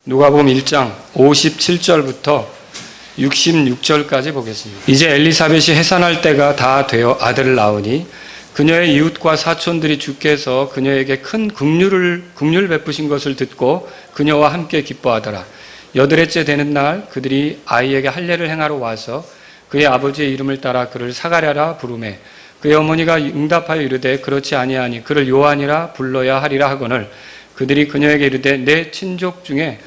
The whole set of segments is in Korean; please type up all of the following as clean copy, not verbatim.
누가복음 1장 57절부터 66절까지 보겠습니다. 이제 엘리사벳이 해산할 때가 다 되어 아들을 낳으니 그녀의 이웃과 사촌들이 주께서 그녀에게 큰 긍휼을 베푸신 것을 듣고 그녀와 함께 기뻐하더라. 여드레째 되는 날 그들이 아이에게 할례를 행하러 와서 그의 아버지의 이름을 따라 그를 사가랴라 부르매 그의 어머니가 응답하여 이르되 그렇지 아니하니 그를 요한이라 불러야 하리라 하거늘 그들이 그녀에게 이르되 내 친족 중에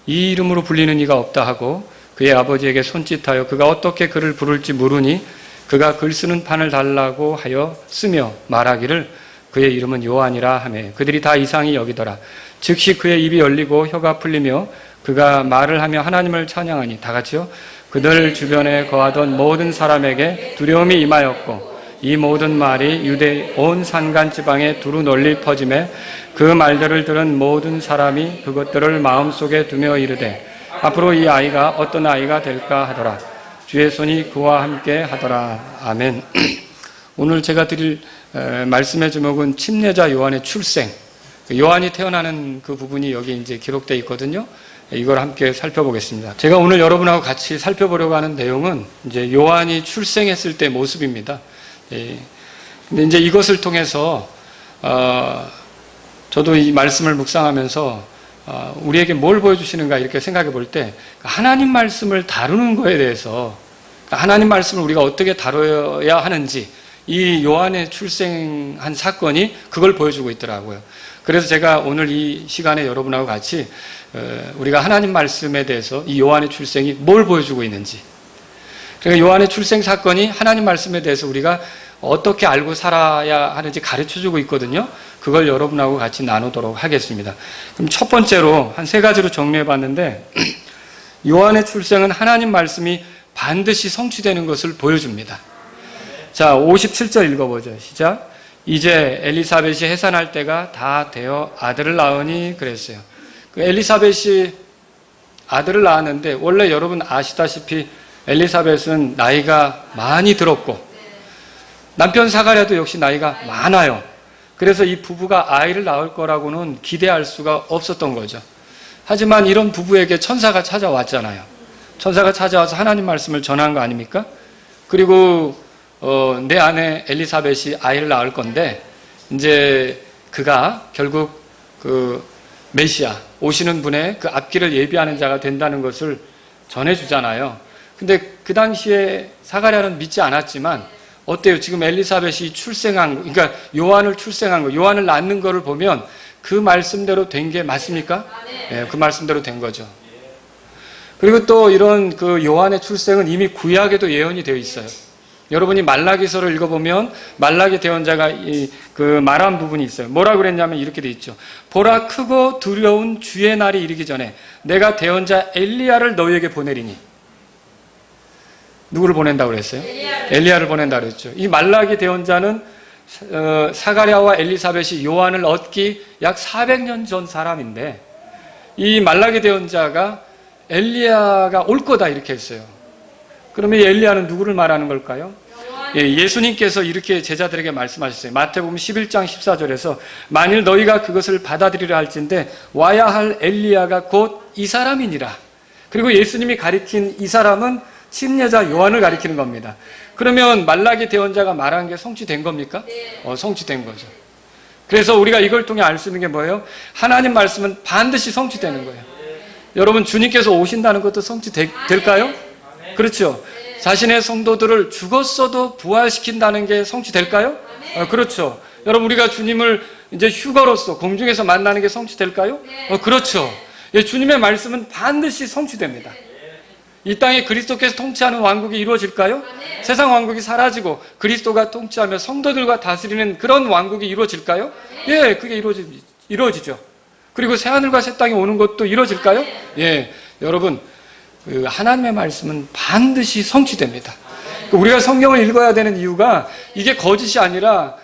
이 이름으로 불리는 이가 없다 하고 그의 아버지에게 손짓하여 그가 어떻게 그를 부를지 물으니 그가 글 쓰는 판을 달라고 하여 쓰며 말하기를 그의 이름은 요한이라 하매 그들이 다 이상히 여기더라. 즉시 그의 입이 열리고 혀가 풀리며 그가 말을 하며 하나님을 찬양하니 다 같이요. 그들 주변에 거하던 모든 사람에게 두려움이 임하였고 이 모든 말이 유대 온 산간 지방에 두루 널리 퍼지매 그 말들을 들은 모든 사람이 그것들을 마음속에 두며 이르되 앞으로 이 아이가 어떤 아이가 될까 하더라. 주의 손이 그와 함께 하더라. 아멘. 오늘 제가 드릴 말씀의 제목은 침례자 요한의 출생. 요한이 태어나는 그 부분이 여기 이제 기록되어 있거든요. 이걸 함께 살펴보겠습니다. 제가 오늘 여러분하고 같이 살펴보려고 하는 내용은 이제 요한이 출생했을 때 모습입니다. 근데 이제 이것을 통해서 저도 이 말씀을 묵상하면서 우리에게 뭘 보여주시는가 이렇게 생각해 볼 때 하나님 말씀을 다루는 거에 대해서 하나님 말씀을 우리가 어떻게 다뤄야 하는지 이 요한의 출생한 사건이 그걸 보여주고 있더라고요. 그래서 제가 오늘 이 시간에 여러분하고 같이 우리가 하나님 말씀에 대해서 이 요한의 출생이 뭘 보여주고 있는지, 그러니까 요한의 출생 사건이 하나님 말씀에 대해서 우리가 어떻게 알고 살아야 하는지 가르쳐주고 있거든요. 그걸 여러분하고 같이 나누도록 하겠습니다. 그럼 첫 번째로 한 세 가지로 정리해 봤는데 요한의 출생은 하나님 말씀이 반드시 성취되는 것을 보여줍니다. 자, 57절 읽어보죠. 시작. 이제 엘리사벳이 해산할 때가 다 되어 아들을 낳으니 그랬어요. 그 엘리사벳이 아들을 낳았는데 원래 여러분 아시다시피 엘리사벳은 나이가 많이 들었고 남편 사가랴도 역시 나이가 많아요. 그래서 이 부부가 아이를 낳을 거라고는 기대할 수가 없었던 거죠. 하지만 이런 부부에게 천사가 찾아왔잖아요. 천사가 찾아와서 하나님 말씀을 전한 거 아닙니까? 그리고 내 아내 엘리사벳이 아이를 낳을 건데 이제 그가 결국 그 메시아 오시는 분의 그 앞길을 예비하는 자가 된다는 것을 전해주잖아요. 근데 그 당시에 사가랴는 믿지 않았지만 어때요? 지금 엘리사벳이 출생한, 그러니까 요한을 출생한 거, 요한을 낳는 거를 보면 그 말씀대로 된 게 맞습니까? 네, 그 말씀대로 된 거죠. 그리고 또 이런 그 요한의 출생은 이미 구약에도 예언이 되어 있어요. 여러분이 말라기서를 읽어보면 말라기 대언자가 그 말한 부분이 있어요. 뭐라 그랬냐면 이렇게 돼 있죠. 보라 크고 두려운 주의 날이 이르기 전에 내가 대언자 엘리야를 너희에게 보내리니. 누구를 보낸다고 그랬어요? 엘리야를 보낸다고 그랬죠. 이 말라기 대언자는 사가랴와 엘리사벳이 요한을 얻기 약 400년 전 사람인데 이 말라기 대언자가 엘리야가 올 거다 이렇게 했어요. 그러면 이 엘리야는 누구를 말하는 걸까요? 예수님께서 이렇게 제자들에게 말씀하셨어요. 마태복음 11장 14절에서 만일 너희가 그것을 받아들이려 할진대 와야 할 엘리야가 곧 이 사람이니라. 그리고 예수님이 가리킨 이 사람은 침례자 요한을 가리키는 겁니다. 그러면 말라기 대언자가 말한 게 성취된 겁니까? 성취된 거죠. 그래서 우리가 이걸 통해 알 수 있는 게 뭐예요? 하나님 말씀은 반드시 성취되는 거예요. 여러분 주님께서 오신다는 것도 성취될까요? 그렇죠. 자신의 성도들을 죽었어도 부활시킨다는 게 성취될까요? 그렇죠. 여러분 우리가 주님을 이제 휴거로서 공중에서 만나는 게 성취될까요? 그렇죠. 주님의 말씀은 반드시 성취됩니다. 이 땅에 그리스도께서 통치하는 왕국이 이루어질까요? 세상 왕국이 사라지고 그리스도가 통치하며 성도들과 다스리는 그런 왕국이 이루어질까요? 예, 그게 이루어지죠. 그리고 새하늘과 새 땅이 오는 것도 이루어질까요? 예, 여러분 그 하나님의 말씀은 반드시 성취됩니다. 우리가 성경을 읽어야 되는 이유가 이게 거짓이 아니라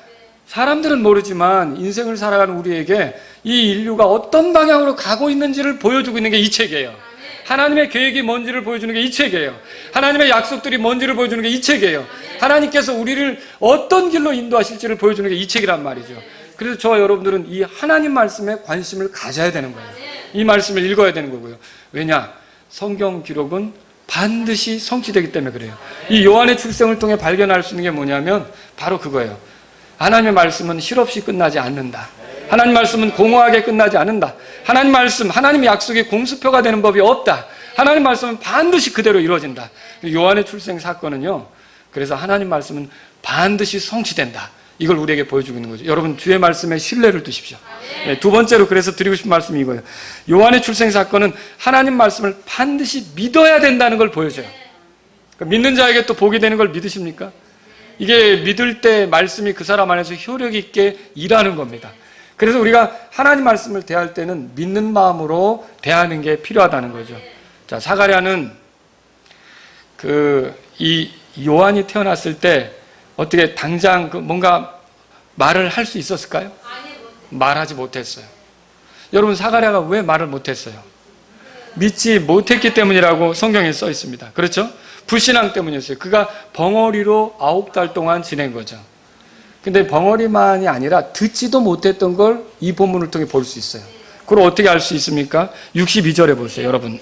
사람들은 모르지만 인생을 살아가는 우리에게 이 인류가 어떤 방향으로 가고 있는지를 보여주고 있는 게 이 책이에요. 하나님의 계획이 뭔지를 보여주는 게 이 책이에요. 하나님의 약속들이 뭔지를 보여주는 게 이 책이에요. 하나님께서 우리를 어떤 길로 인도하실지를 보여주는 게 이 책이란 말이죠. 그래서 저와 여러분들은 이 하나님 말씀에 관심을 가져야 되는 거예요. 이 말씀을 읽어야 되는 거고요. 왜냐? 성경 기록은 반드시 성취되기 때문에 그래요. 이 요한의 출생을 통해 발견할 수 있는 게 뭐냐면 바로 그거예요. 하나님의 말씀은 실없이 끝나지 않는다. 하나님 말씀은 공허하게 끝나지 않는다. 하나님 말씀, 하나님의 약속이 공수표가 되는 법이 없다. 하나님 말씀은 반드시 그대로 이루어진다. 요한의 출생 사건은요, 그래서 하나님 말씀은 반드시 성취된다. 이걸 우리에게 보여주고 있는 거죠. 여러분, 주의 말씀에 신뢰를 두십시오. 네, 두 번째로 그래서 드리고 싶은 말씀이 이거예요. 요한의 출생 사건은 하나님 말씀을 반드시 믿어야 된다는 걸 보여줘요. 그러니까 믿는 자에게 또 복이 되는 걸 믿으십니까? 이게 믿을 때 말씀이 그 사람 안에서 효력 있게 일하는 겁니다. 그래서 우리가 하나님 말씀을 대할 때는 믿는 마음으로 대하는 게 필요하다는 거죠. 자, 사가랴는 이 요한이 태어났을 때 어떻게 당장 뭔가 말을 할 수 있었을까요? 말하지 못했어요. 여러분, 사가랴가 왜 말을 못했어요? 믿지 못했기 때문이라고 성경에 써 있습니다. 그렇죠? 불신앙 때문이었어요. 그가 벙어리로 9달 동안 지낸 거죠. 근데 벙어리만이 아니라 듣지도 못했던 걸 이 본문을 통해 볼 수 있어요. 그걸 어떻게 알 수 있습니까? 62절에 보세요, 여러분.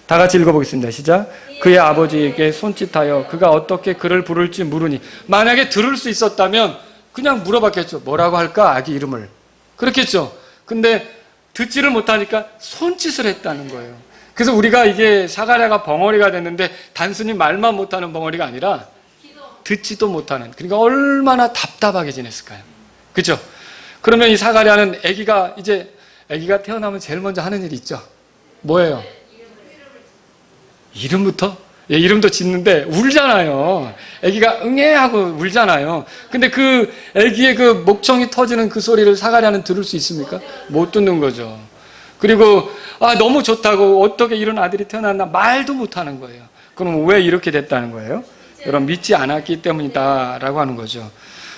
다 같이 읽어보겠습니다. 시작. 그의 아버지에게 손짓하여 그가 어떻게 그를 부를지 물으니. 만약에 들을 수 있었다면 그냥 물어봤겠죠. 뭐라고 할까? 아기 이름을. 그렇겠죠. 근데 듣지를 못하니까 손짓을 했다는 거예요. 그래서 우리가 이게 사가랴가 벙어리가 됐는데 단순히 말만 못하는 벙어리가 아니라 듣지도 못하는, 그러니까 얼마나 답답하게 지냈을까요? 그렇죠? 그러면 이 사가랴는 아기가 태어나면 제일 먼저 하는 일이 있죠. 뭐예요? 이름부터? 예, 이름도 짓는데 울잖아요. 아기가 응애 하고 울잖아요. 근데 그 아기의 그 목청이 터지는 그 소리를 사가랴는 들을 수 있습니까? 못 듣는 거죠. 그리고 너무 좋다고 어떻게 이런 아들이 태어났나 말도 못하는 거예요. 그럼 왜 이렇게 됐다는 거예요? 여러분, 믿지 않았기 때문이다라고 하는 거죠.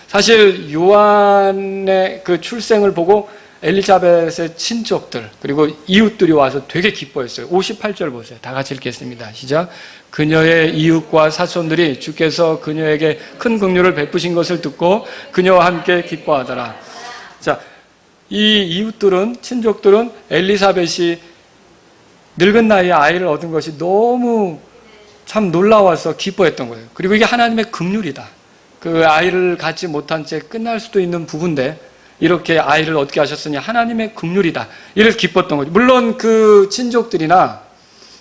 사실 요한의 그 출생을 보고 엘리자벳의 친족들 그리고 이웃들이 와서 되게 기뻐했어요. 58절 보세요. 다 같이 읽겠습니다. 시작. 그녀의 이웃과 사촌들이 주께서 그녀에게 큰 긍휼을 베푸신 것을 듣고 그녀와 함께 기뻐하더라. 자, 이 이웃들은, 친족들은 엘리사벳이 늙은 나이에 아이를 얻은 것이 너무 참 놀라워서 기뻐했던 거예요. 그리고 이게 하나님의 긍휼이다. 그 아이를 갖지 못한 채 끝날 수도 있는 부분인데 이렇게 아이를 얻게 하셨으니 하나님의 긍휼이다. 이래서 기뻤던 거죠. 물론 그 친족들이나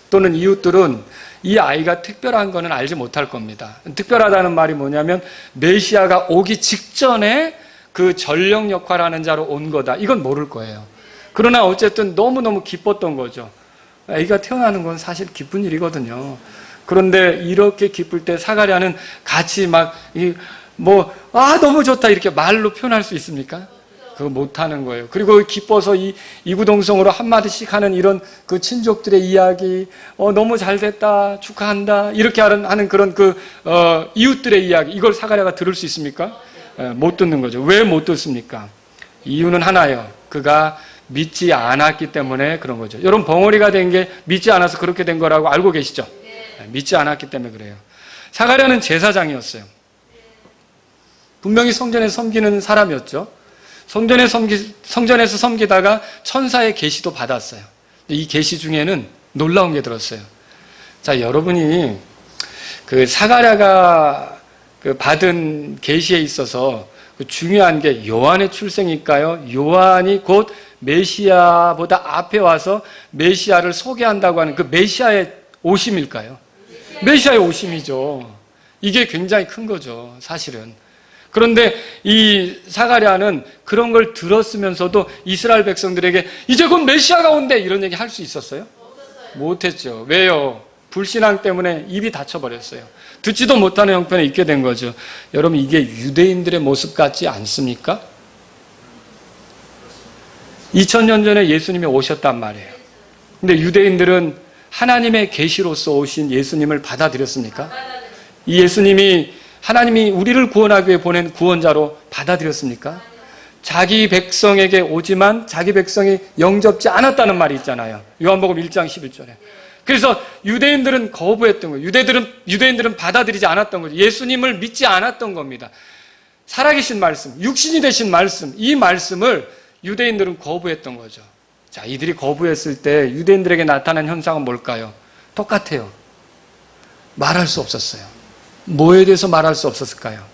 또는 이웃들은 이 아이가 특별한 거는 알지 못할 겁니다. 특별하다는 말이 뭐냐면 메시아가 오기 직전에 그 전령 역할하는 자로 온 거다. 이건 모를 거예요. 그러나 어쨌든 너무너무 기뻤던 거죠. 아이가 태어나는 건 사실 기쁜 일이거든요. 그런데 이렇게 기쁠 때 사가랴는 같이 너무 좋다 이렇게 말로 표현할 수 있습니까? 그거 못하는 거예요. 그리고 기뻐서 이구동성으로 한마디씩 하는 이런 그 친족들의 이야기, 너무 잘 됐다, 축하한다, 이렇게 하는 그런 이웃들의 이야기, 이걸 사가랴가 들을 수 있습니까? 못 듣는 거죠. 왜 못 듣습니까? 이유는 하나예요. 그가 믿지 않았기 때문에 그런 거죠. 여러분, 벙어리가 된 게 믿지 않아서 그렇게 된 거라고 알고 계시죠? 믿지 않았기 때문에 그래요. 사가랴는 제사장이었어요. 분명히 성전에서 섬기는 사람이었죠. 성전에서 섬기다가 천사의 계시도 받았어요. 이 계시 중에는 놀라운 게 들었어요. 자, 여러분이 그 사가랴가 받은 계시에 있어서 중요한 게 요한의 출생일까요? 요한이 곧 메시아보다 앞에 와서 메시아를 소개한다고 하는 그 메시아의 오심일까요? 메시아의 오심이죠. 이게 굉장히 큰 거죠, 사실은. 그런데 이 사가랴는 그런 걸 들었으면서도 이스라엘 백성들에게 이제 곧 메시아가 온대 이런 얘기 할 수 있었어요? 못했죠. 왜요? 불신앙 때문에 입이 닫혀버렸어요. 듣지도 못하는 형편에 있게 된 거죠. 여러분, 이게 유대인들의 모습 같지 않습니까? 2000년 전에 예수님이 오셨단 말이에요. 근데 유대인들은 하나님의 계시로서 오신 예수님을 받아들였습니까? 이 예수님이 하나님이 우리를 구원하기 위해 보낸 구원자로 받아들였습니까? 자기 백성에게 오지만 자기 백성이 영접지 않았다는 말이 있잖아요. 요한복음 1장 11절에. 그래서 유대인들은 거부했던 거예요. 유대인들은 받아들이지 않았던 거죠. 예수님을 믿지 않았던 겁니다. 살아계신 말씀, 육신이 되신 말씀, 이 말씀을 유대인들은 거부했던 거죠. 자, 이들이 거부했을 때 유대인들에게 나타난 현상은 뭘까요? 똑같아요. 말할 수 없었어요. 뭐에 대해서 말할 수 없었을까요?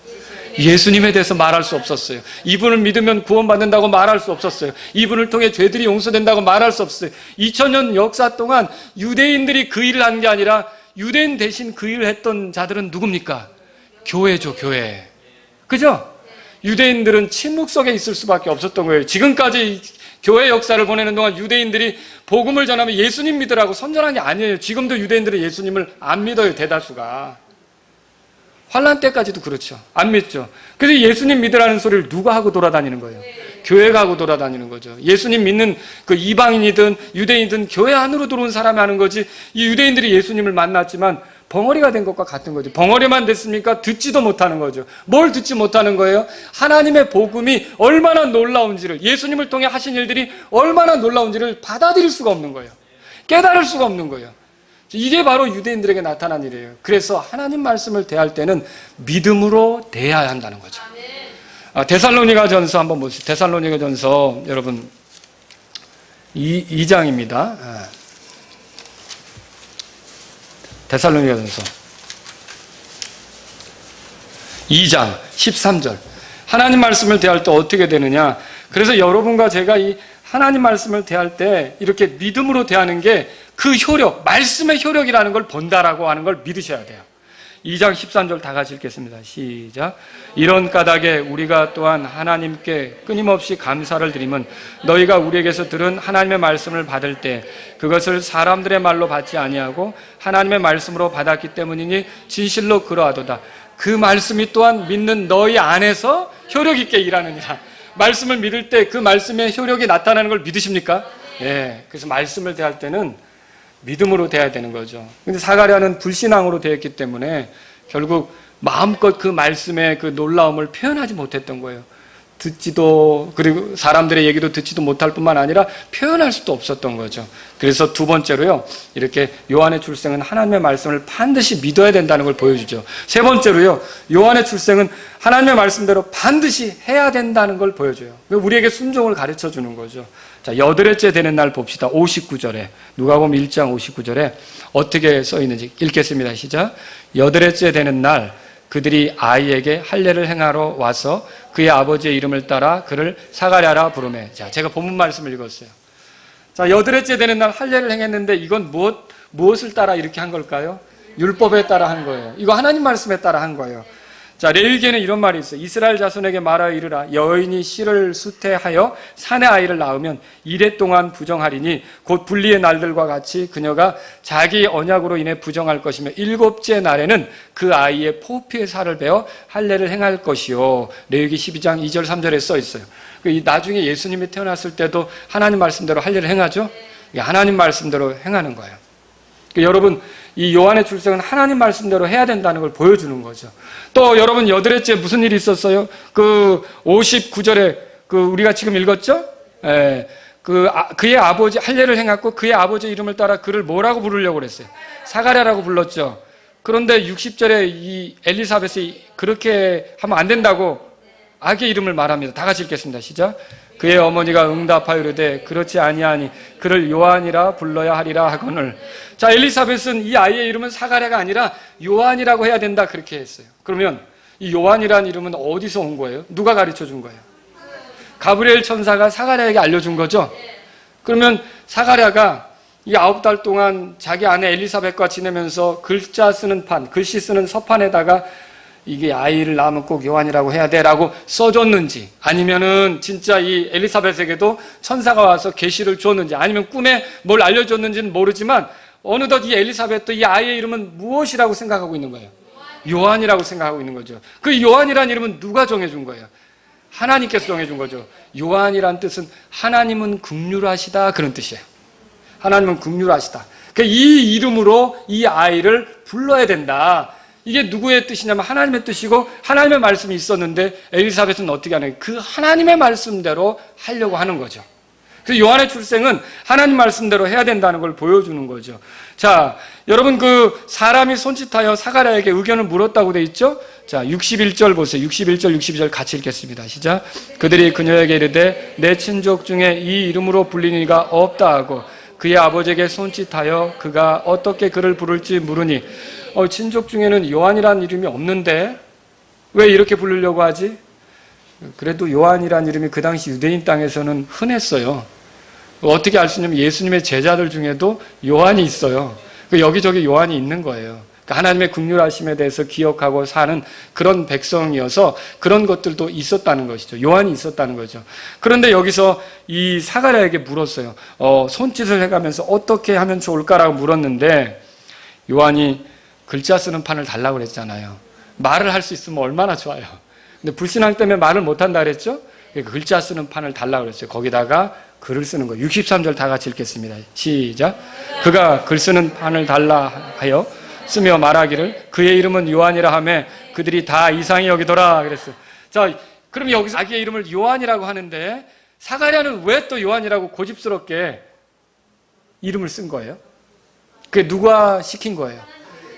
예수님에 대해서 말할 수 없었어요. 이분을 믿으면 구원받는다고 말할 수 없었어요. 이분을 통해 죄들이 용서된다고 말할 수 없어요. 2000년 역사 동안 유대인들이 그 일을 한 게 아니라 유대인 대신 그 일을 했던 자들은 누굽니까? 교회죠, 교회. 그죠? 유대인들은 침묵 속에 있을 수밖에 없었던 거예요. 지금까지 교회 역사를 보내는 동안 유대인들이 복음을 전하면 예수님 믿으라고 선전한 게 아니에요. 지금도 유대인들은 예수님을 안 믿어요, 대다수가. 환란 때까지도 그렇죠. 안 믿죠. 그래서 예수님 믿으라는 소리를 누가 하고 돌아다니는 거예요? 교회가 하고 돌아다니는 거죠. 예수님 믿는 그 이방인이든 유대인이든 교회 안으로 들어온 사람이 하는 거지, 이 유대인들이 예수님을 만났지만 벙어리가 된 것과 같은 거죠. 벙어리만 됐습니까? 듣지도 못하는 거죠. 뭘 듣지 못하는 거예요? 하나님의 복음이 얼마나 놀라운지를, 예수님을 통해 하신 일들이 얼마나 놀라운지를 받아들일 수가 없는 거예요. 깨달을 수가 없는 거예요. 이게 바로 유대인들에게 나타난 일이에요. 그래서 하나님 말씀을 대할 때는 믿음으로 대해야 한다는 거죠. 데살로니가 전서 한번 보시죠. 데살로니가 전서 여러분 2장입니다. 데살로니가 전서 2장 13절. 하나님 말씀을 대할 때 어떻게 되느냐. 그래서 여러분과 제가 이 하나님 말씀을 대할 때 이렇게 믿음으로 대하는 게 그 효력, 말씀의 효력이라는 걸 본다라고 하는 걸 믿으셔야 돼요. 2장 13절 다 같이 읽겠습니다. 시작. 이런 까닭에 우리가 또한 하나님께 끊임없이 감사를 드리면 너희가 우리에게서 들은 하나님의 말씀을 받을 때 그것을 사람들의 말로 받지 아니하고 하나님의 말씀으로 받았기 때문이니 진실로 그러하도다. 그 말씀이 또한 믿는 너희 안에서 효력 있게 일하느니라. 말씀을 믿을 때 그 말씀의 효력이 나타나는 걸 믿으십니까? 예. 그래서 말씀을 대할 때는 믿음으로 대해야 되는 거죠. 근데 사가랴는 불신앙으로 되었기 때문에 결국 마음껏 그 말씀의 그 놀라움을 표현하지 못했던 거예요. 듣지도, 그리고 사람들의 얘기도 듣지도 못할 뿐만 아니라 표현할 수도 없었던 거죠. 그래서 두 번째로요, 이렇게 요한의 출생은 하나님의 말씀을 반드시 믿어야 된다는 걸 보여주죠. 세 번째로요, 요한의 출생은 하나님의 말씀대로 반드시 해야 된다는 걸 보여줘요. 우리에게 순종을 가르쳐 주는 거죠. 자, 여덟째 되는 날 봅시다. 59절에, 누가복음 1장 59절에 어떻게 써 있는지 읽겠습니다. 시작. 여덟째 되는 날 그들이 아이에게 할례를 행하러 와서 그의 아버지의 이름을 따라 그를 사가랴라 부르매. 자, 제가 본문 말씀을 읽었어요. 자, 여덟째 되는 날 할례를 행했는데 이건 무엇을 따라 이렇게 한 걸까요? 율법에 따라 한 거예요. 이거 하나님 말씀에 따라 한 거예요. 자, 레위기에는 이런 말이 있어요. 이스라엘 자손에게 말하여 이르라. 여인이 씨를 수태하여 산에 아이를 낳으면 이래 동안 부정하리니 곧 분리의 날들과 같이 그녀가 자기 언약으로 인해 부정할 것이며 일곱째 날에는 그 아이의 포피의 살을 베어 할례를 행할 것이요. 레위기 12장 2절 3절에 써 있어요. 나중에 예수님이 태어났을 때도 하나님 말씀대로 할례를 행하죠. 하나님 말씀대로 행하는 거예요. 여러분, 이 요한의 출생은 하나님 말씀대로 해야 된다는 걸 보여주는 거죠. 또 여러분, 여덟째 무슨 일이 있었어요? 그 59절에 우리가 지금 읽었죠? 그의 아버지 할례를 행했고 그의 아버지 이름을 따라 그를 뭐라고 부르려고 그랬어요? 사가랴라고 불렀죠. 그런데 60절에 이 엘리사벳이 그렇게 하면 안 된다고 아기의 이름을 말합니다. 다 같이 읽겠습니다. 시작. 그의 어머니가 응답하여 이르되 그렇지 아니하니 그를 요한이라 불러야 하리라 하거늘. 자, 엘리사벳은 이 아이의 이름은 사가랴가 아니라 요한이라고 해야 된다 그렇게 했어요. 그러면 이 요한이라는 이름은 어디서 온 거예요? 누가 가르쳐 준 거예요? 가브리엘 천사가 사가랴에게 알려준 거죠. 그러면 사가랴가 이 9달 동안 자기 아내 엘리사벳과 지내면서 글씨 쓰는 서판에다가 이게 아이를 낳으면 꼭 요한이라고 해야 돼라고 써줬는지, 아니면은 진짜 이 엘리사벳에게도 천사가 와서 계시를 줬는지, 아니면 꿈에 뭘 알려줬는지는 모르지만 어느덧 이 엘리사벳도 이 아이의 이름은 무엇이라고 생각하고 있는 거예요? 요한이라고 생각하고 있는 거죠. 그 요한이라는 이름은 누가 정해준 거예요? 하나님께서 정해준 거죠. 요한이란 뜻은 하나님은 긍휼하시다 그런 뜻이에요. 하나님은 긍휼하시다. 그러니까 이 이름으로 이 아이를 불러야 된다. 이게 누구의 뜻이냐면 하나님의 뜻이고 하나님의 말씀이 있었는데 엘리사벳은 어떻게 하는 거예요? 그 하나님의 말씀대로 하려고 하는 거죠. 그래서 요한의 출생은 하나님 말씀대로 해야 된다는 걸 보여주는 거죠. 자, 여러분, 그 사람이 손짓하여 사가랴에게 의견을 물었다고 돼 있죠? 자, 61절 보세요. 61절, 62절 같이 읽겠습니다. 시작. 그들이 그녀에게 이르되 내 친족 중에 이 이름으로 불리는 이가 없다 하고 그의 아버지에게 손짓하여 그가 어떻게 그를 부를지 물으니 친족 중에는 요한이라는 이름이 없는데 왜 이렇게 부르려고 하지? 그래도 요한이라는 이름이 그 당시 유대인 땅에서는 흔했어요. 어떻게 알 수 있냐면 예수님의 제자들 중에도 요한이 있어요. 여기저기 요한이 있는 거예요. 하나님의 긍휼하심에 대해서 기억하고 사는 그런 백성이어서 그런 것들도 있었다는 것이죠. 요한이 있었다는 거죠. 그런데 여기서 이 사가랴에게 물었어요. 손짓을 해가면서 어떻게 하면 좋을까라고 물었는데 요한이 글자 쓰는 판을 달라고 그랬잖아요. 말을 할 수 있으면 얼마나 좋아요. 근데 불신앙 때문에 말을 못한다 그랬죠? 그러니까 글자 쓰는 판을 달라고 그랬어요. 거기다가 글을 쓰는 거예요. 63절 다 같이 읽겠습니다. 시작. 그가 글 쓰는 판을 달라 하여 쓰며 말하기를 그의 이름은 요한이라 하며 그들이 다 이상히 여기더라 그랬어요. 자, 그럼 여기서 자기의 이름을 요한이라고 하는데 사가랴는 왜 또 요한이라고 고집스럽게 이름을 쓴 거예요? 그게 누가 시킨 거예요?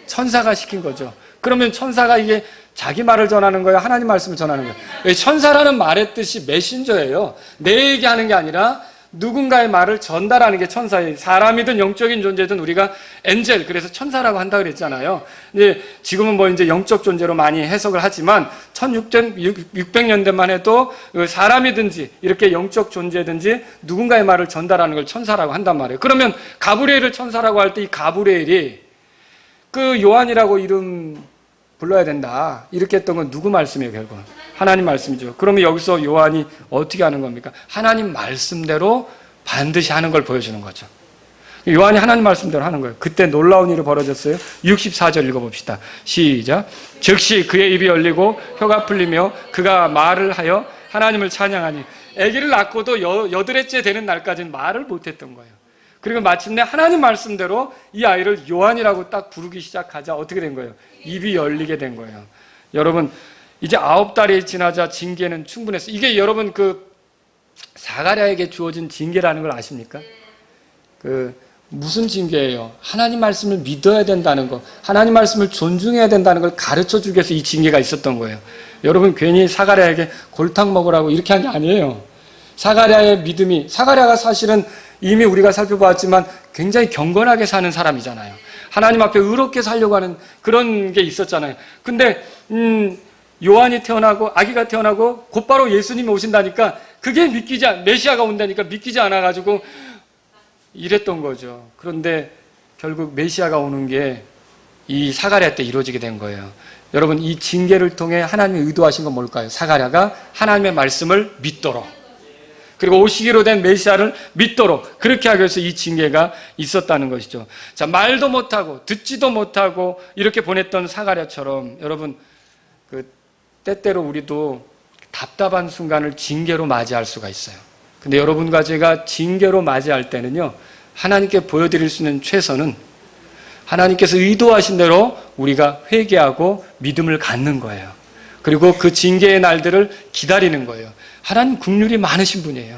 천사가 시킨 거죠. 그러면 천사가 이게 자기 말을 전하는 거예요? 하나님 말씀을 전하는 거예요? 천사라는 말의 뜻이 메신저예요. 내 얘기하는 게 아니라 누군가의 말을 전달하는 게 천사예요. 사람이든 영적인 존재든 우리가 엔젤, 그래서 천사라고 한다 그랬잖아요. 이제 지금은 뭐 이제 영적 존재로 많이 해석을 하지만 1600년대만 해도 사람이든지 이렇게 영적 존재든지 누군가의 말을 전달하는 걸 천사라고 한단 말이에요. 그러면 가브리엘을 천사라고 할 때 이 가브리엘이 그 요한이라고 이름 불러야 된다 이렇게 했던 건 누구 말씀이에요? 결국 하나님 말씀이죠. 그러면 여기서 요한이 어떻게 하는 겁니까? 하나님 말씀대로 반드시 하는 걸 보여주는 거죠. 요한이 하나님 말씀대로 하는 거예요. 그때 놀라운 일이 벌어졌어요. 64절 읽어봅시다. 시작. 즉시 그의 입이 열리고 혀가 풀리며 그가 말을 하여 하나님을 찬양하니 아기를 낳고도 여드레째 되는 날까지는 말을 못했던 거예요. 그리고 마침내 하나님 말씀대로 이 아이를 요한이라고 딱 부르기 시작하자 어떻게 된 거예요? 입이 열리게 된 거예요. 여러분 이제 9달이 지나자 징계는 충분했어요. 이게 여러분 그 사가랴에게 주어진 징계라는 걸 아십니까? 무슨 징계예요? 하나님 말씀을 믿어야 된다는 거, 하나님 말씀을 존중해야 된다는 걸 가르쳐 주기 위해서 이 징계가 있었던 거예요. 여러분 괜히 사가랴에게 골탕 먹으라고 이렇게 한 게 아니에요. 사가랴의 믿음이, 사가랴가 사실은 이미 우리가 살펴봤지만 굉장히 경건하게 사는 사람이잖아요. 하나님 앞에 의롭게 살려고 하는 그런 게 있었잖아요. 근데 요한이 태어나고 아기가 태어나고 곧바로 예수님이 오신다니까 그게 메시아가 온다니까 믿기지 않아가지고 이랬던 거죠. 그런데 결국 메시아가 오는 게 이 사가랴 때 이루어지게 된 거예요. 여러분 이 징계를 통해 하나님이 의도하신 건 뭘까요? 사가랴가 하나님의 말씀을 믿도록, 그리고 오시기로 된 메시아를 믿도록 그렇게 하기 위해서 이 징계가 있었다는 것이죠. 자, 말도 못하고 듣지도 못하고 이렇게 보냈던 사가랴처럼 여러분 때때로 우리도 답답한 순간을 징계로 맞이할 수가 있어요. 근데 여러분과 제가 징계로 맞이할 때는요, 하나님께 보여드릴 수 있는 최선은 하나님께서 의도하신 대로 우리가 회개하고 믿음을 갖는 거예요. 그리고 그 징계의 날들을 기다리는 거예요. 하나님 긍휼이 많으신 분이에요.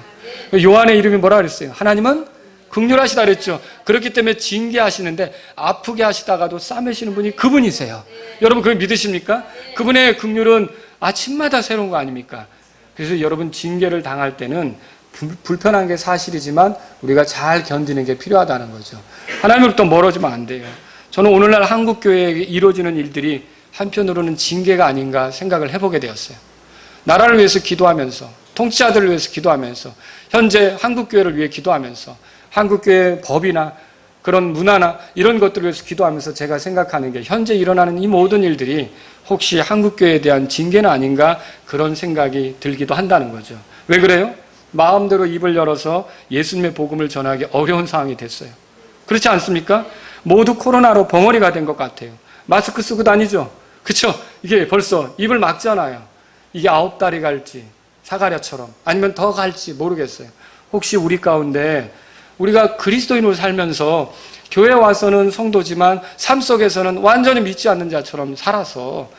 요한의 이름이 뭐라 그랬어요? 하나님은 긍휼하시다 그랬죠. 그렇기 때문에 징계하시는데 아프게 하시다가도 싸매시는 분이 그분이세요. 여러분 그걸 믿으십니까? 그분의 긍휼은 아침마다 새로운 거 아닙니까? 그래서 여러분 징계를 당할 때는 불편한 게 사실이지만 우리가 잘 견디는 게 필요하다는 거죠. 하나님으로부터 멀어지면 안 돼요. 저는 오늘날 한국교회에 이루어지는 일들이 한편으로는 징계가 아닌가 생각을 해보게 되었어요. 나라를 위해서 기도하면서, 통치자들을 위해서 기도하면서, 현재 한국교회를 위해 기도하면서, 한국교회 법이나 그런 문화나 이런 것들을 위해서 기도하면서 제가 생각하는 게 현재 일어나는 이 모든 일들이 혹시 한국교회에 대한 징계는 아닌가 그런 생각이 들기도 한다는 거죠. 왜 그래요? 마음대로 입을 열어서 예수님의 복음을 전하기 어려운 상황이 됐어요. 그렇지 않습니까? 모두 코로나로 벙어리가 된 것 같아요. 마스크 쓰고 다니죠? 그렇죠? 이게 벌써 입을 막잖아요. 이게 9달이 갈지 사가랴처럼 아니면 더 갈지 모르겠어요. 혹시 우리 가운데 우리가 그리스도인으로 살면서 교회 와서는 성도지만 삶 속에서는 완전히 믿지 않는 자처럼 살아서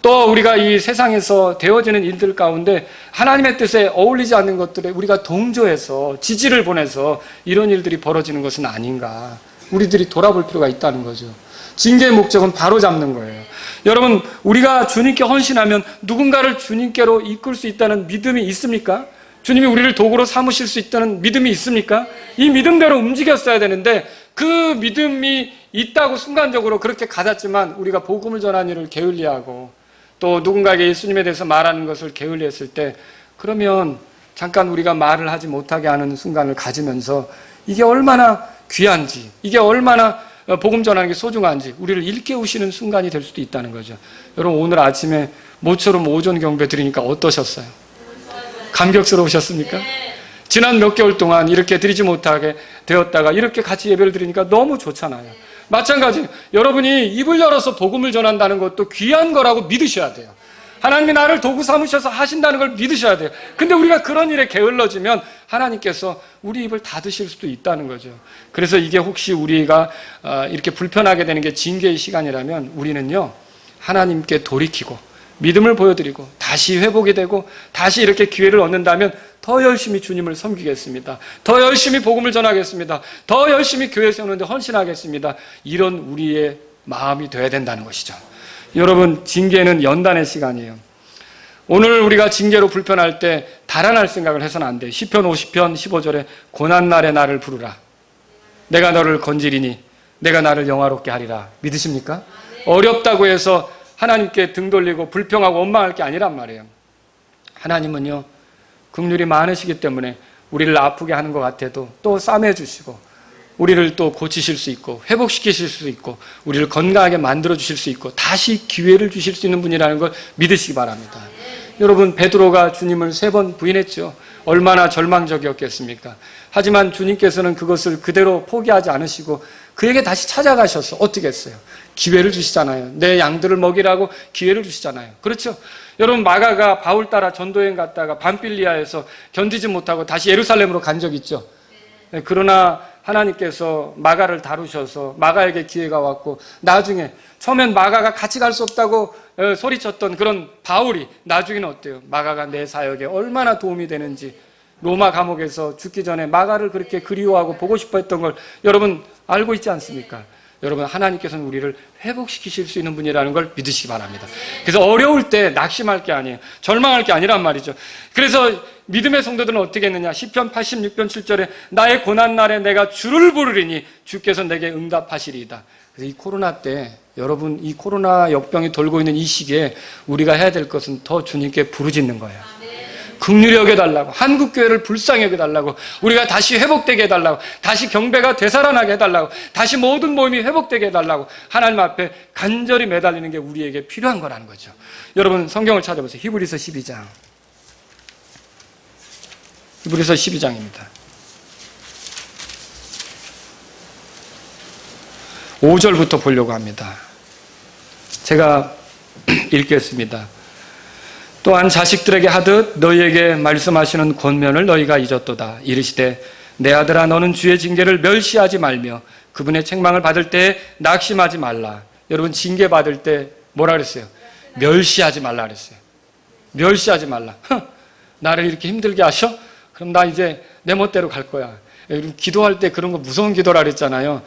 또 우리가 이 세상에서 되어지는 일들 가운데 하나님의 뜻에 어울리지 않는 것들에 우리가 동조해서 지지를 보내서 이런 일들이 벌어지는 것은 아닌가. 우리들이 돌아볼 필요가 있다는 거죠. 징계의 목적은 바로 잡는 거예요. 여러분, 우리가 주님께 헌신하면 누군가를 주님께로 이끌 수 있다는 믿음이 있습니까? 주님이 우리를 도구로 삼으실 수 있다는 믿음이 있습니까? 이 믿음대로 움직였어야 되는데 그 믿음이 있다고 순간적으로 그렇게 가졌지만 우리가 복음을 전하는 일을 게을리하고 또 누군가에게 예수님에 대해서 말하는 것을 게을리했을 때 그러면 잠깐 우리가 말을 하지 못하게 하는 순간을 가지면서 이게 얼마나 귀한지, 이게 얼마나 복음 전하는 게 소중한지 우리를 일깨우시는 순간이 될 수도 있다는 거죠. 여러분, 오늘 아침에 모처럼 오전 경배 드리니까 어떠셨어요? 감격스러우셨습니까? 지난 몇 개월 동안 이렇게 드리지 못하게 되었다가 이렇게 같이 예배를 드리니까 너무 좋잖아요. 마찬가지, 여러분이 입을 열어서 복음을 전한다는 것도 귀한 거라고 믿으셔야 돼요. 하나님이 나를 도구 삼으셔서 하신다는 걸 믿으셔야 돼요. 근데 우리가 그런 일에 게을러지면 하나님께서 우리 입을 닫으실 수도 있다는 거죠. 그래서 이게 혹시 우리가 이렇게 불편하게 되는 게 징계의 시간이라면 우리는요, 하나님께 돌이키고 믿음을 보여드리고 다시 회복이 되고 다시 이렇게 기회를 얻는다면 더 열심히 주님을 섬기겠습니다. 더 열심히 복음을 전하겠습니다. 더 열심히 교회 세우는데 헌신하겠습니다. 이런 우리의 마음이 돼야 된다는 것이죠. 여러분, 징계는 연단의 시간이에요. 오늘 우리가 징계로 불편할 때 달아날 생각을 해서는 안 돼요. 시편 50편 15절에 고난날에 나를 부르라. 내가 너를 건지리니 내가 나를 영화롭게 하리라. 믿으십니까? 어렵다고 해서 하나님께 등 돌리고 불평하고 원망할 게 아니란 말이에요. 하나님은요, 긍휼이 많으시기 때문에 우리를 아프게 하는 것 같아도 또 싸매주시고 우리를 또 고치실 수 있고 회복시키실 수 있고 우리를 건강하게 만들어주실 수 있고 다시 기회를 주실 수 있는 분이라는 걸 믿으시기 바랍니다. 여러분, 베드로가 주님을 3번 부인했죠. 얼마나 절망적이었겠습니까? 하지만 주님께서는 그것을 그대로 포기하지 않으시고 그에게 다시 찾아가셔서 어떻게 했어요? 기회를 주시잖아요. 내 양들을 먹이라고 기회를 주시잖아요. 그렇죠? 여러분, 마가가 바울 따라 전도여행 갔다가 밤빌리아에서 견디지 못하고 다시 예루살렘으로 간 적 있죠. 그러나 하나님께서 마가를 다루셔서 마가에게 기회가 왔고 나중에 처음엔 마가가 같이 갈 수 없다고 소리쳤던 그런 바울이 나중에는 어때요? 마가가 내 사역에 얼마나 도움이 되는지 로마 감옥에서 죽기 전에 마가를 그렇게 그리워하고 보고 싶어 했던 걸 여러분 알고 있지 않습니까? 여러분, 하나님께서는 우리를 회복시키실 수 있는 분이라는 걸 믿으시기 바랍니다. 그래서 어려울 때 낙심할 게 아니에요. 절망할 게 아니란 말이죠. 그래서 믿음의 성도들은 어떻게 했느냐? 시편 86편 7절에 나의 고난날에 내가 주를 부르리니 주께서 내게 응답하시리이다. 그래서 이 코로나 때 여러분, 이 코로나 역병이 돌고 있는 이 시기에 우리가 해야 될 것은 더 주님께 부르짖는 거예요. 긍휼히 여겨달라고, 한국교회를 불쌍히 여겨달라고, 우리가 다시 회복되게 해달라고, 다시 경배가 되살아나게 해달라고, 다시 모든 모임이 회복되게 해달라고 하나님 앞에 간절히 매달리는 게 우리에게 필요한 거라는 거죠. 여러분, 성경을 찾아보세요. 히브리서 12장. 히브리서 12장입니다. 5절부터 보려고 합니다. 제가 읽겠습니다. 또한 자식들에게 하듯 너희에게 말씀하시는 권면을 너희가 잊었도다. 이르시되 내 아들아 너는 주의 징계를 멸시하지 말며 그분의 책망을 받을 때 낙심하지 말라. 여러분, 징계 받을 때 뭐라 그랬어요? 멸시하지 말라 그랬어요. 멸시하지 말라. 나를 이렇게 힘들게 하셔? 그럼 나 이제 내 멋대로 갈 거야. 기도할 때 그런 거 무서운 기도라 그랬잖아요.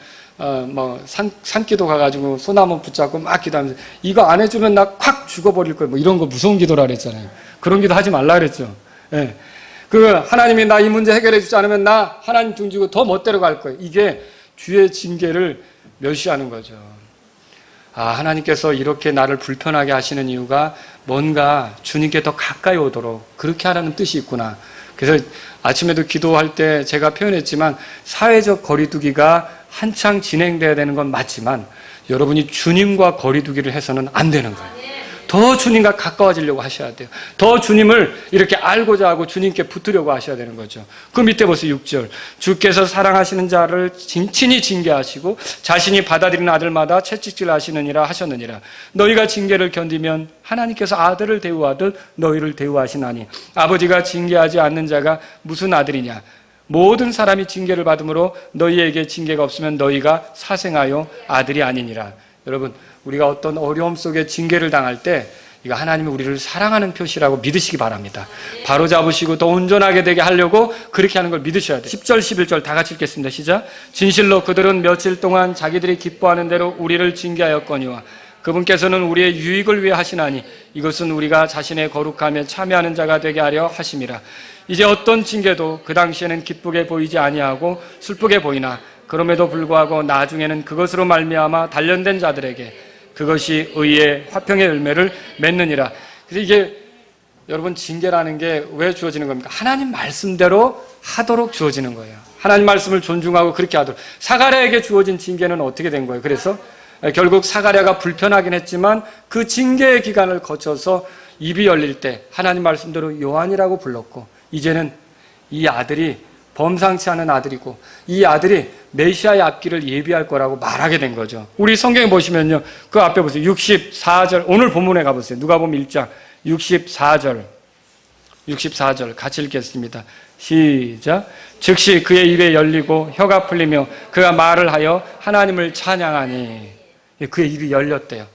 산기도 가가지고 소나무 붙잡고 막 기도하면서 이거 안 해주면 나 콱 죽어버릴 거야. 이런 거 무서운 기도라 그랬잖아요. 그런 기도 하지 말라 그랬죠. 예. 하나님이 나 이 문제 해결해 주지 않으면 나 하나님 등지고 더 멋대로 갈 거예요. 이게 주의 징계를 멸시하는 거죠. 하나님께서 이렇게 나를 불편하게 하시는 이유가 뭔가 주님께 더 가까이 오도록 그렇게 하라는 뜻이 있구나. 그래서 아침에도 기도할 때 제가 표현했지만 사회적 거리두기가 한창 진행돼야 되는 건 맞지만 여러분이 주님과 거리두기를 해서는 안 되는 거예요. 더 주님과 가까워지려고 하셔야 돼요. 더 주님을 이렇게 알고자 하고 주님께 붙으려고 하셔야 되는 거죠. 그 밑에 보세요. 6절. 주께서 사랑하시는 자를 친히 징계하시고 자신이 받아들이는 아들마다 채찍질 하시느니라 하셨느니라. 너희가 징계를 견디면 하나님께서 아들을 대우하듯 너희를 대우하시나니 아버지가 징계하지 않는 자가 무슨 아들이냐. 모든 사람이 징계를 받음으로 너희에게 징계가 없으면 너희가 사생하여 아들이 아니니라. 여러분, 우리가 어떤 어려움 속에 징계를 당할 때 이거 하나님이 우리를 사랑하는 표시라고 믿으시기 바랍니다. 바로 잡으시고 더 온전하게 되게 하려고 그렇게 하는 걸 믿으셔야 돼요. 10절 11절 다 같이 읽겠습니다. 시작. 진실로 그들은 며칠 동안 자기들이 기뻐하는 대로 우리를 징계하였거니와 그분께서는 우리의 유익을 위해 하시나니 이것은 우리가 자신의 거룩함에 참여하는 자가 되게 하려 하심이라. 이제 어떤 징계도 그 당시에는 기쁘게 보이지 아니하고 슬프게 보이나 그럼에도 불구하고 나중에는 그것으로 말미암아 단련된 자들에게 그것이 의의 화평의 열매를 맺느니라. 그래서 이게 여러분, 징계라는 게 왜 주어지는 겁니까? 하나님 말씀대로 하도록 주어지는 거예요. 하나님 말씀을 존중하고 그렇게 하도록. 사가랴에게 주어진 징계는 어떻게 된 거예요? 그래서 결국 사가랴가 불편하긴 했지만 그 징계의 기간을 거쳐서 입이 열릴 때 하나님 말씀대로 요한이라고 불렀고, 이제는 이 아들이 범상치 않은 아들이고 이 아들이 메시아의 앞길을 예비할 거라고 말하게 된 거죠. 우리 성경에 보시면요, 그 앞에 보세요. 64절, 오늘 본문에 가보세요. 누가복음 1장 64절 같이 읽겠습니다. 시작. 즉시 그의 입에 열리고 혀가 풀리며 그가 말을 하여 하나님을 찬양하니. 그의 입이 열렸대요.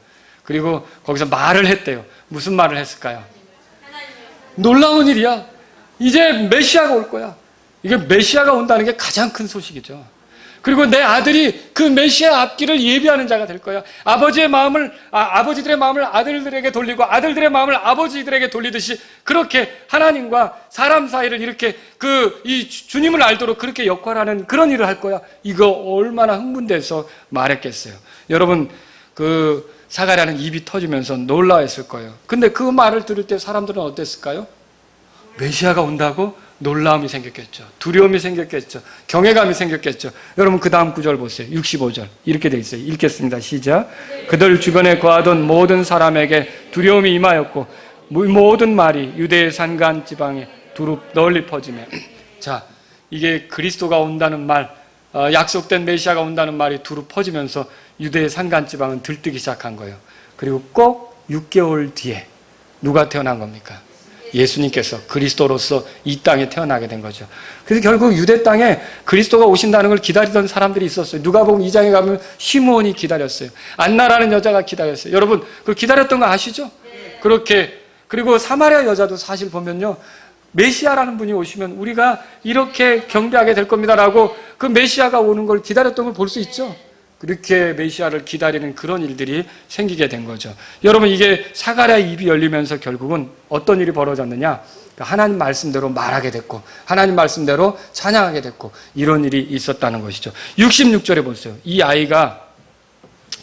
그리고 거기서 말을 했대요. 무슨 말을 했을까요? 놀라운 일이야. 이제 메시아가 올 거야. 이게 메시아가 온다는 게 가장 큰 소식이죠. 그리고 내 아들이 그 메시아 앞길을 예비하는 자가 될 거야. 아버지들의 마음을 아들들에게 돌리고 아들들의 마음을 아버지들에게 돌리듯이 그렇게 하나님과 사람 사이를 이렇게 이 주님을 알도록 그렇게 역할하는 그런 일을 할 거야. 이거 얼마나 흥분돼서 말했겠어요. 여러분, 그 사가랴는 입이 터지면서 놀라웠을 거예요. 근데 그 말을 들을 때 사람들은 어땠을까요? 메시아가 온다고 놀라움이 생겼겠죠. 두려움이 생겼겠죠. 경외감이 생겼겠죠. 여러분, 그 다음 구절 보세요. 65절 이렇게 돼 있어요. 읽겠습니다. 시작. 그들 주변에 거하던 모든 사람에게 두려움이 임하였고 모든 말이 유대의 산간 지방에 두루 널리 퍼지며. 자, 이게 그리스도가 온다는 말, 약속된 메시아가 온다는 말이 두루 퍼지면서 유대의 산간 지방은 들뜨기 시작한 거예요. 그리고 꼭 6개월 뒤에 누가 태어난 겁니까? 예수님께서 그리스도로서 이 땅에 태어나게 된 거죠. 그래서 결국 유대 땅에 그리스도가 오신다는 걸 기다리던 사람들이 있었어요. 누가복음 2장에 가면 시므온이 기다렸어요. 안나라는 여자가 기다렸어요. 여러분, 그 기다렸던 거 아시죠? 그렇게. 그리고 사마리아 여자도 사실 보면요, 메시아라는 분이 오시면 우리가 이렇게 경배하게 될 겁니다라고 그 메시아가 오는 걸 기다렸던 걸 볼 수 있죠. 그렇게 메시아를 기다리는 그런 일들이 생기게 된 거죠. 여러분, 이게 사가랴의 입이 열리면서 결국은 어떤 일이 벌어졌느냐? 하나님 말씀대로 말하게 됐고 하나님 말씀대로 찬양하게 됐고 이런 일이 있었다는 것이죠. 66절에 보세요. 이 아이가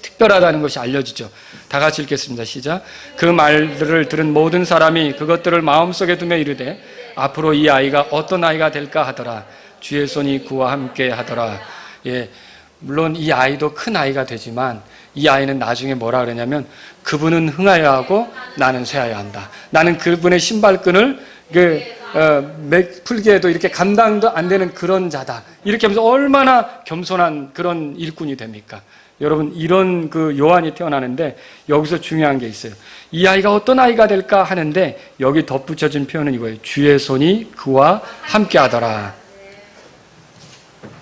특별하다는 것이 알려지죠. 다 같이 읽겠습니다. 시작. 그 말들을 들은 모든 사람이 그것들을 마음속에 두며 이르되 앞으로 이 아이가 어떤 아이가 될까 하더라. 주의 손이 그와 함께 하더라. 예. 물론 이 아이도 큰 아이가 되지만 이 아이는 나중에 뭐라 그러냐면 그분은 흥하여야 하고 나는 쇠하여야 한다. 나는 그분의 신발끈을 풀게 해도 이렇게 감당도 안 되는 그런 자다. 이렇게 하면서 얼마나 겸손한 그런 일꾼이 됩니까? 여러분, 이런 그 요한이 태어나는데 여기서 중요한 게 있어요. 이 아이가 어떤 아이가 될까 하는데 여기 덧붙여진 표현은 이거예요. 주의 손이 그와 함께 하더라.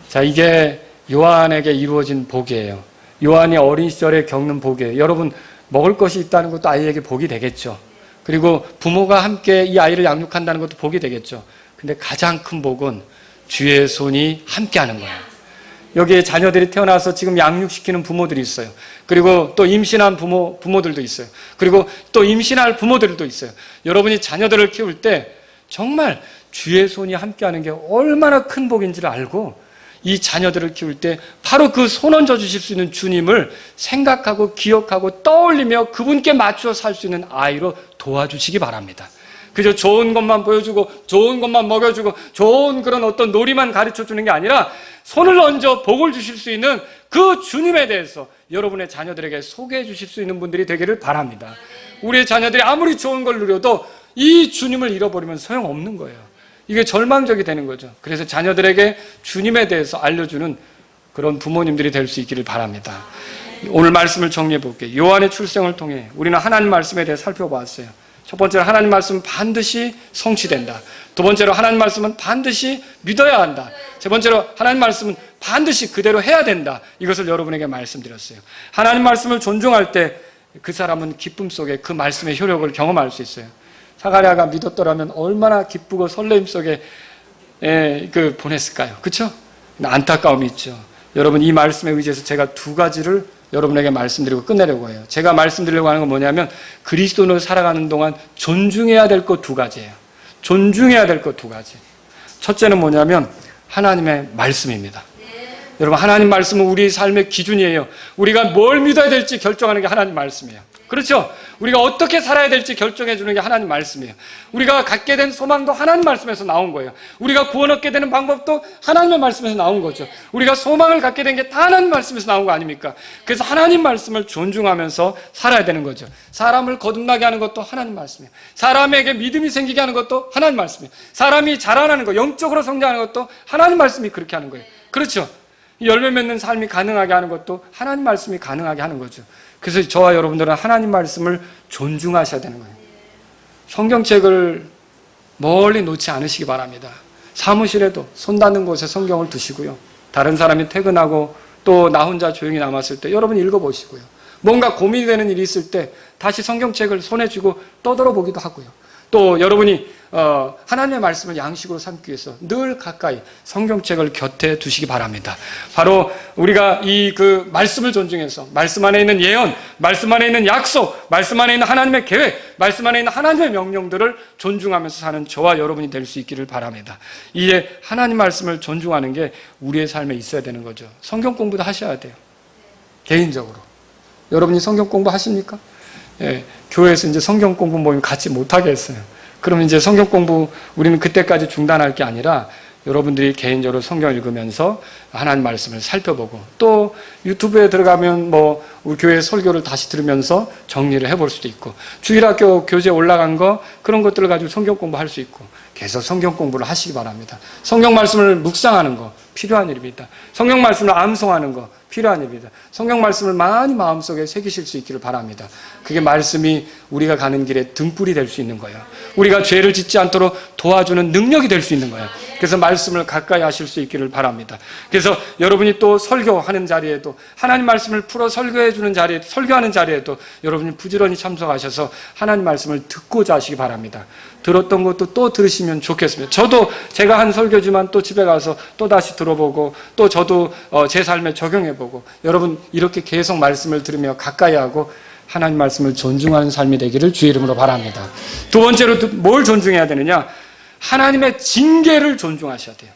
자, 이게 요한에게 이루어진 복이에요. 요한이 어린 시절에 겪는 복이에요. 여러분, 먹을 것이 있다는 것도 아이에게 복이 되겠죠. 그리고 부모가 함께 이 아이를 양육한다는 것도 복이 되겠죠. 근데 가장 큰 복은 주의 손이 함께 하는 거예요. 여기에 자녀들이 태어나서 지금 양육시키는 부모들이 있어요. 그리고 또 임신한 부모들도 있어요. 그리고 또 임신할 부모들도 있어요. 여러분이 자녀들을 키울 때 정말 주의 손이 함께 하는 게 얼마나 큰 복인지를 알고 이 자녀들을 키울 때 바로 그 손 얹어 주실 수 있는 주님을 생각하고 기억하고 떠올리며 그분께 맞추어 살 수 있는 아이로 도와주시기 바랍니다. 그저 좋은 것만 보여주고 좋은 것만 먹여주고 좋은 그런 어떤 놀이만 가르쳐주는 게 아니라 손을 얹어 복을 주실 수 있는 그 주님에 대해서 여러분의 자녀들에게 소개해 주실 수 있는 분들이 되기를 바랍니다. 우리의 자녀들이 아무리 좋은 걸 누려도 이 주님을 잃어버리면 소용없는 거예요. 이게 절망적이 되는 거죠. 그래서 자녀들에게 주님에 대해서 알려주는 그런 부모님들이 될 수 있기를 바랍니다. 오늘 말씀을 정리해 볼게요. 요한의 출생을 통해 우리는 하나님 말씀에 대해 살펴보았어요. 첫 번째로 하나님 말씀은 반드시 성취된다. 두 번째로 하나님 말씀은 반드시 믿어야 한다. 세 번째로 하나님 말씀은 반드시 그대로 해야 된다. 이것을 여러분에게 말씀드렸어요. 하나님 말씀을 존중할 때 그 사람은 기쁨 속에 그 말씀의 효력을 경험할 수 있어요. 사가랴가 믿었더라면 얼마나 기쁘고 설레임 속에 보냈을까요? 그렇죠? 안타까움이 있죠. 여러분, 이 말씀에 의지해서 제가 두 가지를 여러분에게 말씀드리고 끝내려고 해요. 제가 말씀드리려고 하는 건 뭐냐면 그리스도인으로 살아가는 동안 존중해야 될 것 두 가지예요. 존중해야 될 것 두 가지. 첫째는 뭐냐면 하나님의 말씀입니다. 여러분, 하나님 말씀은 우리 삶의 기준이에요. 우리가 뭘 믿어야 될지 결정하는 게 하나님 말씀이에요. 그렇죠? 우리가 어떻게 살아야 될지 결정해 주는 게 하나님 말씀이에요. 우리가 갖게 된 소망도 하나님 말씀에서 나온 거예요. 우리가 구원 얻게 되는 방법도 하나님의 말씀에서 나온 거죠. 우리가 소망을 갖게 된 게 다 하나님 말씀에서 나온 거 아닙니까? 그래서 하나님 말씀을 존중하면서 살아야 되는 거죠. 사람을 거듭나게 하는 것도 하나님 말씀이에요. 사람에게 믿음이 생기게 하는 것도 하나님 말씀이에요. 사람이 자라나는 것, 영적으로 성장하는 것도 하나님 말씀이 그렇게 하는 거예요. 그렇죠? 열매 맺는 삶이 가능하게 하는 것도 하나님 말씀이 가능하게 하는 거죠. 그래서 저와 여러분들은 하나님 말씀을 존중하셔야 되는 거예요. 성경책을 멀리 놓지 않으시기 바랍니다. 사무실에도 손 닿는 곳에 성경을 두시고요. 다른 사람이 퇴근하고 또 나 혼자 조용히 남았을 때 여러분 읽어보시고요. 뭔가 고민이 되는 일이 있을 때 다시 성경책을 손에 쥐고 떠들어 보기도 하고요. 또 여러분이 하나님의 말씀을 양식으로 삼기 위해서 늘 가까이 성경책을 곁에 두시기 바랍니다. 바로 우리가 그 말씀을 존중해서 말씀 안에 있는 예언, 말씀 안에 있는 약속, 말씀 안에 있는 하나님의 계획, 말씀 안에 있는 하나님의 명령들을 존중하면서 사는 저와 여러분이 될 수 있기를 바랍니다. 이에 하나님 말씀을 존중하는 게 우리의 삶에 있어야 되는 거죠. 성경 공부도 하셔야 돼요. 개인적으로. 여러분이 성경 공부 하십니까? 예, 교회에서 이제 성경 공부 모임 같이 못하게 했어요. 그러면 이제 성경 공부 우리는 그때까지 중단할 게 아니라 여러분들이 개인적으로 성경 읽으면서 하나님 말씀을 살펴보고 또 유튜브에 들어가면 뭐 우리 교회 설교를 다시 들으면서 정리를 해볼 수도 있고 주일학교 교재 올라간 거 그런 것들을 가지고 성경 공부할 수 있고 계속 성경 공부를 하시기 바랍니다. 성경 말씀을 묵상하는 거 필요한 일입니다. 성경 말씀을 암송하는 거 필요한 일입니다. 성경 말씀을 많이 마음속에 새기실 수 있기를 바랍니다. 그게 말씀이 우리가 가는 길에 등불이 될 수 있는 거예요. 우리가 죄를 짓지 않도록 도와주는 능력이 될 수 있는 거예요. 그래서 말씀을 가까이 하실 수 있기를 바랍니다. 그래서 여러분이 또 설교하는 자리에도 하나님 말씀을 풀어 설교해 주는 자리에 설교하는 자리에도 여러분이 부지런히 참석하셔서 하나님 말씀을 듣고자 하시기 바랍니다. 들었던 것도 또 들으시면 좋겠습니다. 저도 제가 한 설교지만 또 집에 가서 또 다시 들어보고 또 저도 제 삶에 적용해보고 여러분 이렇게 계속 말씀을 들으며 가까이 하고 하나님 말씀을 존중하는 삶이 되기를 주의 이름으로 바랍니다. 두 번째로 뭘 존중해야 되느냐? 하나님의 징계를 존중하셔야 돼요.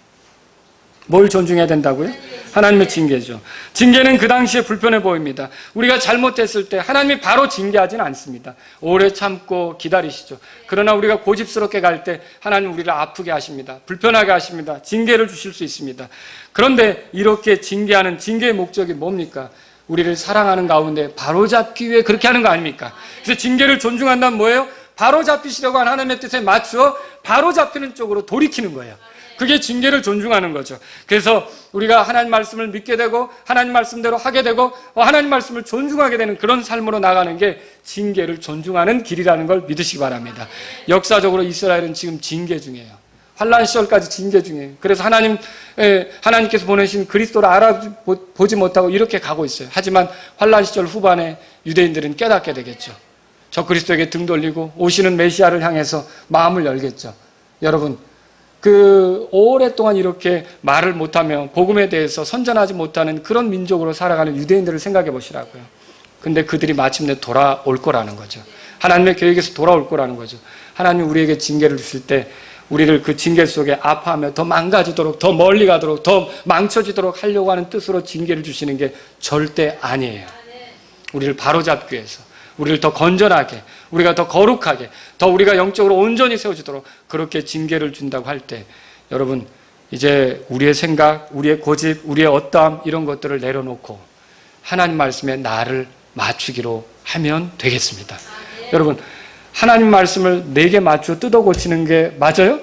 뭘 존중해야 된다고요? 하나님의 징계죠. 징계는 그 당시에 불편해 보입니다. 우리가 잘못했을 때 하나님이 바로 징계하지는 않습니다. 오래 참고 기다리시죠. 그러나 우리가 고집스럽게 갈 때 하나님 우리를 아프게 하십니다. 불편하게 하십니다. 징계를 주실 수 있습니다. 그런데 이렇게 징계하는 징계의 목적이 뭡니까? 우리를 사랑하는 가운데 바로잡기 위해 그렇게 하는 거 아닙니까? 그래서 징계를 존중한다면 뭐예요? 바로잡히시려고 하는 하나님의 뜻에 맞추어 바로잡히는 쪽으로 돌이키는 거예요. 그게 징계를 존중하는 거죠. 그래서 우리가 하나님 말씀을 믿게 되고 하나님 말씀대로 하게 되고 하나님 말씀을 존중하게 되는 그런 삶으로 나가는 게 징계를 존중하는 길이라는 걸 믿으시기 바랍니다. 역사적으로 이스라엘은 지금 징계 중이에요. 환란 시절까지 징계 중이에요. 그래서 하나님께서 보내신 그리스도를 알아보지 못하고 이렇게 가고 있어요. 하지만 환란 시절 후반에 유대인들은 깨닫게 되겠죠. 저 그리스도에게 등 돌리고 오시는 메시아를 향해서 마음을 열겠죠. 여러분, 오랫동안 이렇게 말을 못하며 복음에 대해서 선전하지 못하는 그런 민족으로 살아가는 유대인들을 생각해 보시라고요. 근데 그들이 마침내 돌아올 거라는 거죠. 하나님의 계획에서 돌아올 거라는 거죠. 하나님 우리에게 징계를 주실 때 우리를 그 징계 속에 아파하며 더 망가지도록 더 멀리 가도록 더 망쳐지도록 하려고 하는 뜻으로 징계를 주시는 게 절대 아니에요. 우리를 바로잡기 위해서 우리를 더 건전하게 우리가 더 거룩하게 더 우리가 영적으로 온전히 세워지도록 그렇게 징계를 준다고 할 때 여러분 이제 우리의 생각, 우리의 고집, 우리의 어떠함 이런 것들을 내려놓고 하나님 말씀에 나를 맞추기로 하면 되겠습니다. 여러분 하나님 말씀을 내게 맞추어 뜯어 고치는 게 맞아요?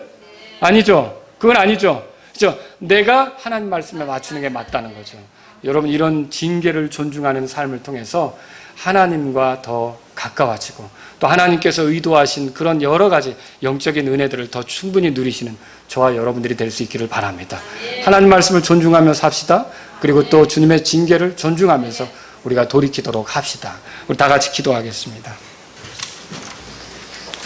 아니죠. 그건 아니죠. 그렇죠? 내가 하나님 말씀에 맞추는 게 맞다는 거죠. 여러분 이런 징계를 존중하는 삶을 통해서 하나님과 더 가까워지고 또 하나님께서 의도하신 그런 여러 가지 영적인 은혜들을 더 충분히 누리시는 저와 여러분들이 될 수 있기를 바랍니다. 하나님 말씀을 존중하며 삽시다. 그리고 또 주님의 징계를 존중하면서 우리가 돌이키도록 합시다. 우리 다 같이 기도하겠습니다.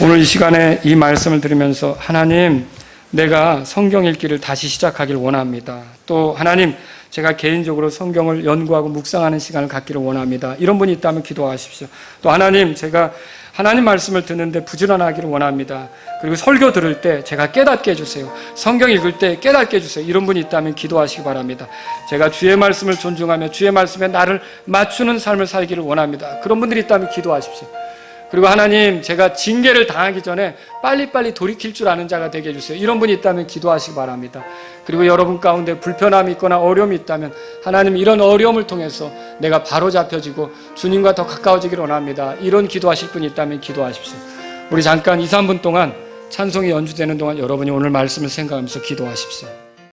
오늘 이 시간에 이 말씀을 들으면서 하나님 내가 성경 읽기를 다시 시작하길 원합니다. 또 하나님 제가 개인적으로 성경을 연구하고 묵상하는 시간을 갖기를 원합니다. 이런 분이 있다면 기도하십시오. 또 하나님, 제가 하나님 말씀을 듣는데 부지런하기를 원합니다. 그리고 설교 들을 때 제가 깨닫게 해주세요. 성경 읽을 때 깨닫게 해주세요. 이런 분이 있다면 기도하시기 바랍니다. 제가 주의 말씀을 존중하며 주의 말씀에 나를 맞추는 삶을 살기를 원합니다. 그런 분들이 있다면 기도하십시오. 그리고 하나님, 제가 징계를 당하기 전에 빨리빨리 돌이킬 줄 아는 자가 되게 해주세요. 이런 분이 있다면 기도하시기 바랍니다. 그리고 여러분 가운데 불편함이 있거나 어려움이 있다면 하나님, 이런 어려움을 통해서 내가 바로 잡혀지고 주님과 더 가까워지기를 원합니다. 이런 기도하실 분이 있다면 기도하십시오. 우리 잠깐 2, 3분 동안 찬송이 연주되는 동안 여러분이 오늘 말씀을 생각하면서 기도하십시오.